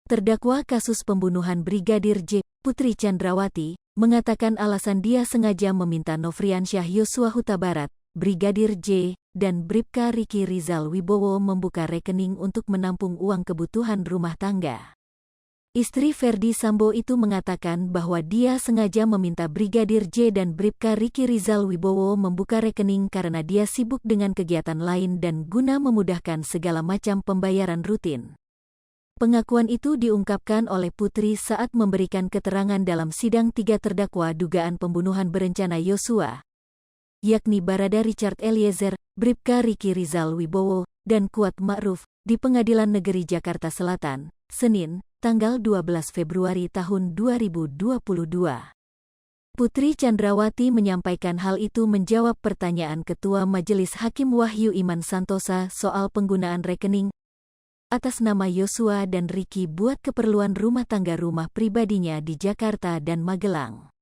Terdakwa kasus pembunuhan Brigadir J, Putri Chandrawati, mengatakan alasan dia sengaja meminta Nofriansyah Yosua Huta Barat, Brigadir J, dan Bribka Riki Rizal Wibowo membuka rekening untuk menampung uang kebutuhan rumah tangga. Istri Ferdi Sambo itu mengatakan bahwa dia sengaja meminta Brigadir J dan Bribka Riki Rizal Wibowo membuka rekening karena dia sibuk dengan kegiatan lain dan guna memudahkan segala macam pembayaran rutin. Pengakuan itu diungkapkan oleh Putri saat memberikan keterangan dalam sidang 3 terdakwa dugaan pembunuhan berencana Yosua, yakni Barada Richard Eliezer, Bribka Riki Rizal Wibowo, dan Kuat Ma'ruf, di Pengadilan Negeri Jakarta Selatan, Senin, tanggal 12 Februari tahun 2022. Putri Chandrawati menyampaikan hal itu menjawab pertanyaan Ketua Majelis Hakim Wahyu Iman Santosa soal penggunaan rekening atas nama Yosua dan Riki buat keperluan rumah tangga rumah pribadinya di Jakarta dan Magelang.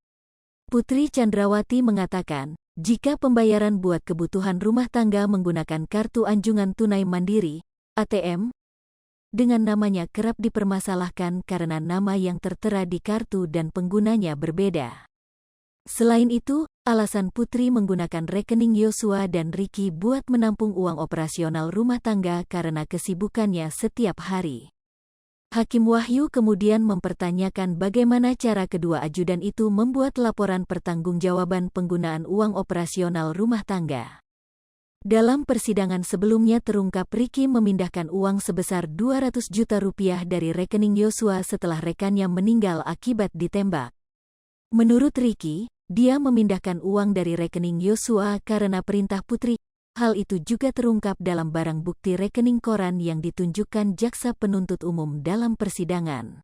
Putri Chandrawati mengatakan, jika pembayaran buat kebutuhan rumah tangga menggunakan kartu anjungan tunai mandiri, ATM, dengan namanya kerap dipermasalahkan karena nama yang tertera di kartu dan penggunanya berbeda. Selain itu, alasan Putri menggunakan rekening Yosua dan Riki buat menampung uang operasional rumah tangga karena kesibukannya setiap hari. Hakim Wahyu kemudian mempertanyakan bagaimana cara kedua ajudan itu membuat laporan pertanggungjawaban penggunaan uang operasional rumah tangga. Dalam persidangan sebelumnya terungkap Riki memindahkan uang sebesar 200 juta rupiah dari rekening Yosua setelah rekannya meninggal akibat ditembak. Menurut Riki, dia memindahkan uang dari rekening Yosua karena perintah Putri. Hal itu juga terungkap dalam barang bukti rekening koran yang ditunjukkan jaksa penuntut umum dalam persidangan.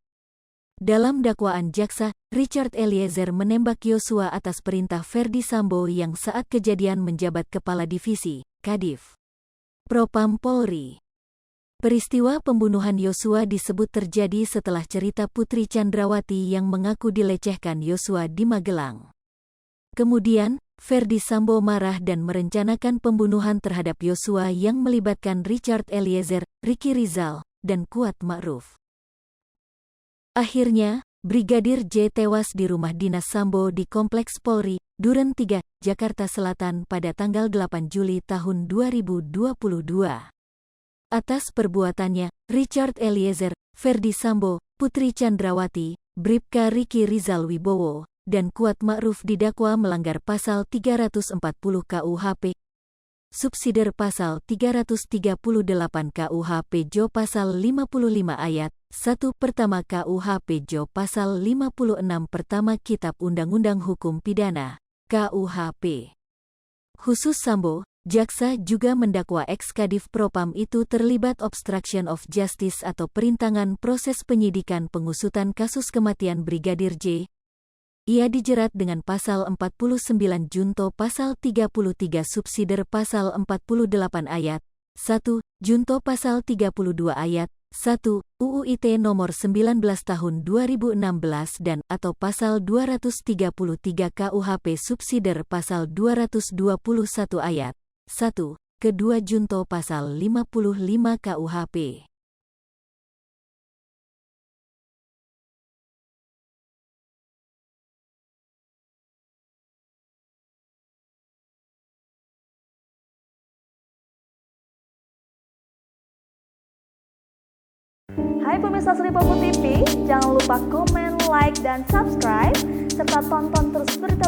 Dalam dakwaan jaksa, Richard Eliezer menembak Yosua atas perintah Ferdi Sambo yang saat kejadian menjabat Kepala Divisi, Kadif Propam Polri. Peristiwa pembunuhan Yosua disebut terjadi setelah cerita Putri Chandrawati yang mengaku dilecehkan Yosua di Magelang. Kemudian, Ferdi Sambo marah dan merencanakan pembunuhan terhadap Yosua yang melibatkan Richard Eliezer, Riki Rizal, dan Kuat Ma'ruf. Akhirnya, Brigadir J tewas di rumah dinas Sambo di Kompleks Polri, Duren 3, Jakarta Selatan pada tanggal 8 Juli tahun 2022. Atas perbuatannya, Richard Eliezer, Ferdi Sambo, Putri Chandrawati, Bribka Riki Rizal Wibowo, dan Kuat Ma'ruf didakwa melanggar pasal 340 KUHP, subsider pasal 338 KUHP Jo pasal 55 ayat 1 pertama KUHP Jo pasal 56 pertama Kitab Undang-Undang Hukum Pidana, KUHP. Khusus Sambo, jaksa juga mendakwa ex-Kadif Propam itu terlibat obstruction of justice atau perintangan proses penyidikan pengusutan kasus kematian Brigadir J. Ia dijerat dengan pasal 49 Junto pasal 33 subsider pasal 48 ayat 1, Junto pasal 32 ayat 1, UU ITE nomor 19 tahun 2016 dan atau pasal 233 KUHP subsider pasal 221 ayat 1, kedua Junto pasal 55 KUHP. Hai pemirsa Sri Popo TV, jangan lupa komen, like, dan subscribe, serta tonton terus berita